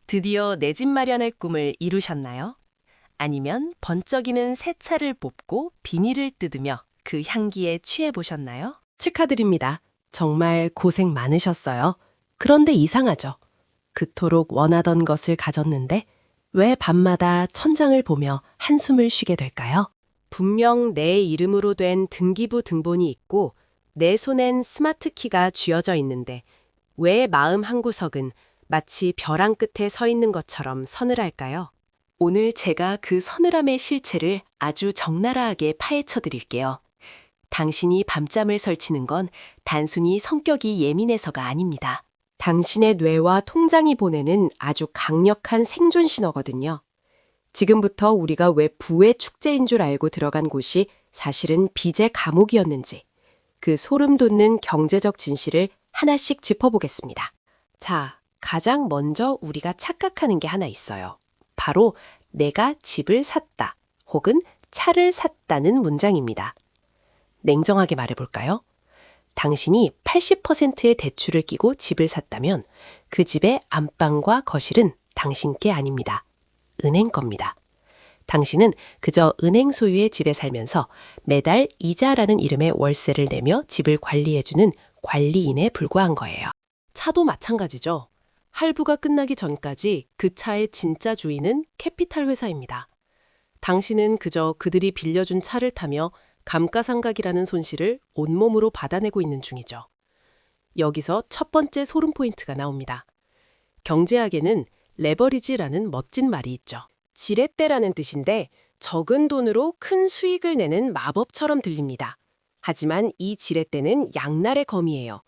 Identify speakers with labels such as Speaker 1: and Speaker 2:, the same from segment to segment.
Speaker 1: 드디어 내 집 마련의 꿈을 이루셨나요? 아니면 번쩍이는 새 차를 뽑고 비닐을 뜯으며 그 향기에 취해 보셨나요? 축하드립니다. 정말 고생 많으셨어요. 그런데 이상하죠. 그토록 원하던 것을 가졌는데 왜 밤마다 천장을 보며 한숨을 쉬게 될까요? 분명 내 이름으로 된 등기부 등본이 있고 내 손엔 스마트 키가 쥐어져 있는데 왜 마음 한구석은 마치 벼랑 끝에 서 있는 것처럼 서늘할까요? 오늘 제가 그 서늘함의 실체를 아주 적나라하게 파헤쳐 드릴게요. 당신이 밤잠을 설치는 건 단순히 성격이 예민해서가 아닙니다. 당신의 뇌와 통장이 보내는 아주 강력한 생존 신호거든요. 지금부터 우리가 왜 부의 축제인 줄 알고 들어간 곳이 사실은 빚의 감옥이었는지 그 소름 돋는 경제적 진실을 하나씩 짚어보겠습니다. 자, 가장 먼저 우리가 착각하는 게 하나 있어요. 바로 내가 집을 샀다 혹은 차를 샀다는 문장입니다. 냉정하게 말해볼까요? 당신이 80%의 대출을 끼고 집을 샀다면 그 집의 안방과 거실은 당신 게 아닙니다. 은행 겁니다. 당신은 그저 은행 소유의 집에 살면서 매달 이자라는 이름의 월세를 내며 집을 관리해주는 관리인에 불과한 거예요. 차도 마찬가지죠. 할부가 끝나기 전까지 그 차의 진짜 주인은 캐피탈 회사입니다. 당신은 그저 그들이 빌려준 차를 타며 감가상각이라는 손실을 온몸으로 받아내고 있는 중이죠. 여기서 첫 번째 소름 포인트가 나옵니다. 경제학에는 레버리지라는 멋진 말이 있죠. 지렛대라는 뜻인데 적은 돈으로 큰 수익을 내는 마법처럼 들립니다. 하지만 이 지렛대는 양날의 검이에요.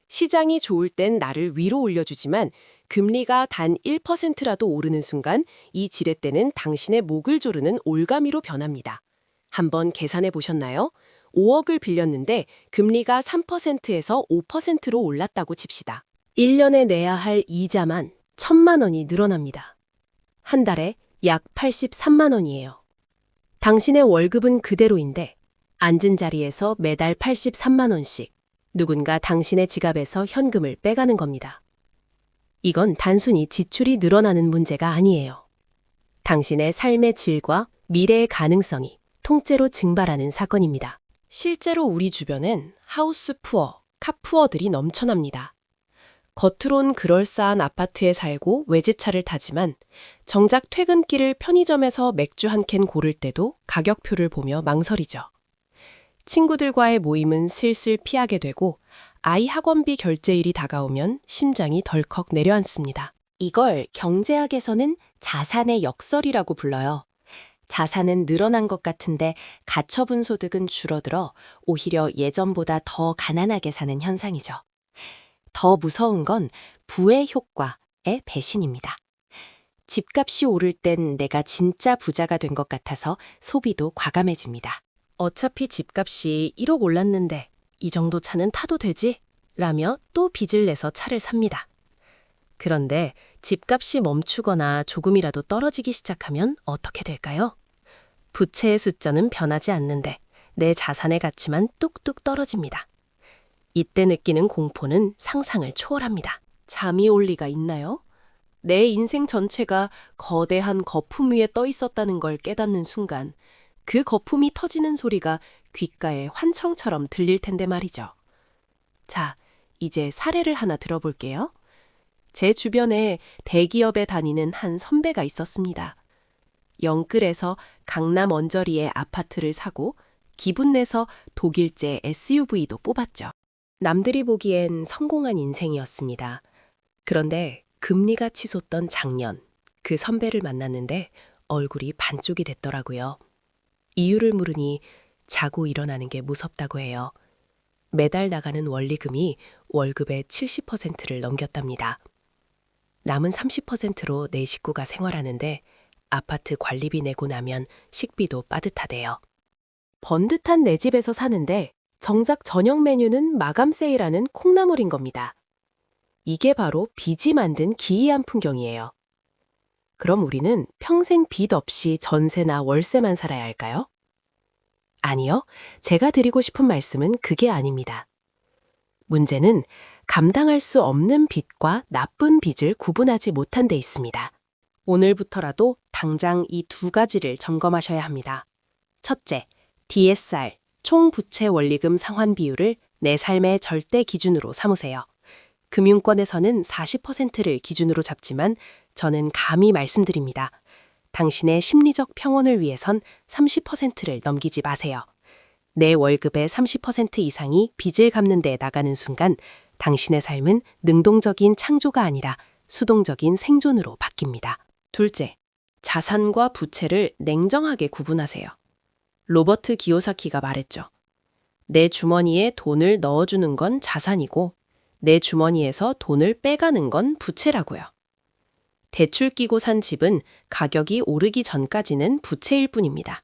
Speaker 1: 시장이 좋을 땐 나를 위로 올려주지만 금리가 단 1%라도 오르는 순간 이 지렛대는 당신의 목을 조르는 올가미로 변합니다. 한번 계산해 보셨나요? 5억을 빌렸는데 금리가 3%에서 5%로 올랐다고 칩시다. 1년에 내야 할 이자만 1,000만 원이 늘어납니다. 한 달에 약 83만 원이에요. 당신의 월급은 그대로인데 앉은 자리에서 매달 83만 원씩 누군가 당신의 지갑에서 현금을 빼가는 겁니다. 이건 단순히 지출이 늘어나는 문제가 아니에요. 당신의 삶의 질과 미래의 가능성이 통째로 증발하는 사건입니다. 실제로 우리 주변엔 하우스 푸어, 카푸어들이 넘쳐납니다. 겉으론 그럴싸한 아파트에 살고 외제차를 타지만 정작 퇴근길을 편의점에서 맥주 한 캔 고를 때도 가격표를 보며 망설이죠. 친구들과의 모임은 슬슬 피하게 되고 아이 학원비 결제일이 다가오면 심장이 덜컥 내려앉습니다. 이걸 경제학에서는 자산의 역설이라고 불러요. 자산은 늘어난 것 같은데 가처분 소득은 줄어들어 오히려 예전보다 더 가난하게 사는 현상이죠. 더 무서운 건 부의 효과의 배신입니다. 집값이 오를 땐 내가 진짜 부자가 된 것 같아서 소비도 과감해집니다. 어차피 집값이 1억 올랐는데 이 정도 차는 타도 되지? 라며 또 빚을 내서 차를 삽니다. 그런데 집값이 멈추거나 조금이라도 떨어지기 시작하면 어떻게 될까요? 부채의 숫자는 변하지 않는데 내 자산의 가치만 뚝뚝 떨어집니다. 이때 느끼는 공포는 상상을 초월합니다. 잠이 올 리가 있나요? 내 인생 전체가 거대한 거품 위에 떠 있었다는 걸 깨닫는 순간 그 거품이 터지는 소리가 귓가에 환청처럼 들릴 텐데 말이죠. 자, 이제 사례를 하나 들어볼게요. 제 주변에 대기업에 다니는 한 선배가 있었습니다. 영끌에서 강남 언저리에 아파트를 사고 기분 내서 독일제 SUV도 뽑았죠. 남들이 보기엔 성공한 인생이었습니다. 그런데 금리가 치솟던 작년, 그 선배를 만났는데 얼굴이 반쪽이 됐더라고요. 이유를 물으니 자고 일어나는 게 무섭다고 해요. 매달 나가는 원리금이 월급의 70%를 넘겼답니다. 남은 30%로 내 식구가 생활하는데 아파트 관리비 내고 나면 식비도 빠듯하대요. 번듯한 내 집에서 사는데 정작 저녁 메뉴는 마감 세일하는 콩나물인 겁니다. 이게 바로 빚이 만든 기이한 풍경이에요. 그럼 우리는 평생 빚 없이 전세나 월세만 살아야 할까요? 아니요. 제가 드리고 싶은 말씀은 그게 아닙니다. 문제는 감당할 수 없는 빚과 나쁜 빚을 구분하지 못한 데 있습니다. 오늘부터라도 당장 이 두 가지를 점검하셔야 합니다. 첫째, DSR, 총 부채 원리금 상환 비율을 내 삶의 절대 기준으로 삼으세요. 금융권에서는 40%를 기준으로 잡지만 저는 감히 말씀드립니다. 당신의 심리적 평온을 위해선 30%를 넘기지 마세요. 내 월급의 30% 이상이 빚을 갚는 데 나가는 순간 당신의 삶은 능동적인 창조가 아니라 수동적인 생존으로 바뀝니다. 둘째, 자산과 부채를 냉정하게 구분하세요. 로버트 기요사키가 말했죠. 내 주머니에 돈을 넣어주는 건 자산이고 내 주머니에서 돈을 빼가는 건 부채라고요. 대출 끼고 산 집은 가격이 오르기 전까지는 부채일 뿐입니다.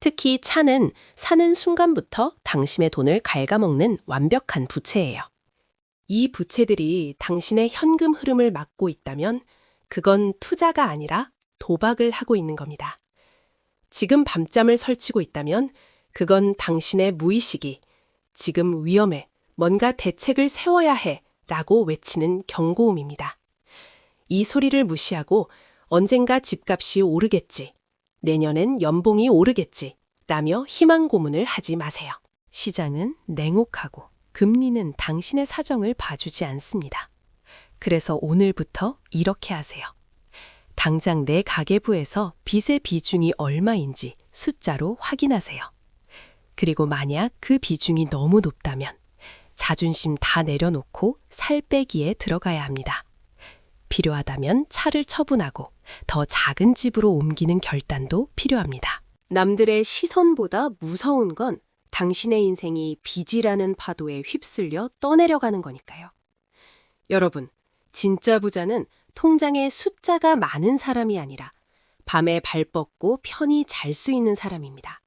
Speaker 1: 특히 차는 사는 순간부터 당신의 돈을 갉아먹는 완벽한 부채예요. 이 부채들이 당신의 현금 흐름을 막고 있다면 그건 투자가 아니라 도박을 하고 있는 겁니다. 지금 밤잠을 설치고 있다면 그건 당신의 무의식이 지금 위험해, 뭔가 대책을 세워야 해 라고 외치는 경고음입니다. 이 소리를 무시하고 언젠가 집값이 오르겠지, 내년엔 연봉이 오르겠지 라며 희망 고문을 하지 마세요. 시장은 냉혹하고 금리는 당신의 사정을 봐주지 않습니다. 그래서 오늘부터 이렇게 하세요. 당장 내 가계부에서 빚의 비중이 얼마인지 숫자로 확인하세요. 그리고 만약 그 비중이 너무 높다면 자존심 다 내려놓고 살 빼기에 들어가야 합니다. 필요하다면 차를 처분하고 더 작은 집으로 옮기는 결단도 필요합니다. 남들의 시선보다 무서운 건 당신의 인생이 빚이라는 파도에 휩쓸려 떠내려가는 거니까요. 여러분, 진짜 부자는 통장에 숫자가 많은 사람이 아니라 밤에 발 뻗고 편히 잘 수 있는 사람입니다.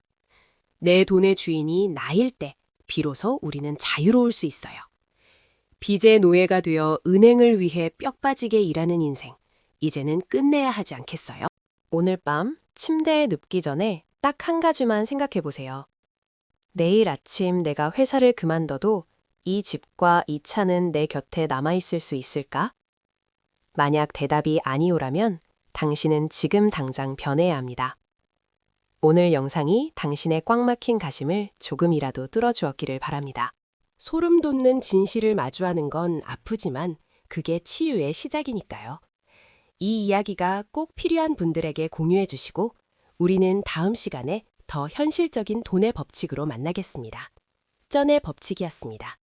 Speaker 1: 내 돈의 주인이 나일 때 비로소 우리는 자유로울 수 있어요. 빚의 노예가 되어 은행을 위해 뼈 빠지게 일하는 인생, 이제는 끝내야 하지 않겠어요? 오늘 밤 침대에 눕기 전에 딱 한 가지만 생각해 보세요. 내일 아침 내가 회사를 그만둬도 이 집과 이 차는 내 곁에 남아있을 수 있을까? 만약 대답이 아니오라면 당신은 지금 당장 변해야 합니다. 오늘 영상이 당신의 꽉 막힌 가심을 조금이라도 뚫어주었기를 바랍니다. 소름 돋는 진실을 마주하는 건 아프지만 그게 치유의 시작이니까요. 이 이야기가 꼭 필요한 분들에게 공유해 주시고 우리는 다음 시간에 더 현실적인 돈의 법칙으로 만나겠습니다. 쩐의 법칙이었습니다.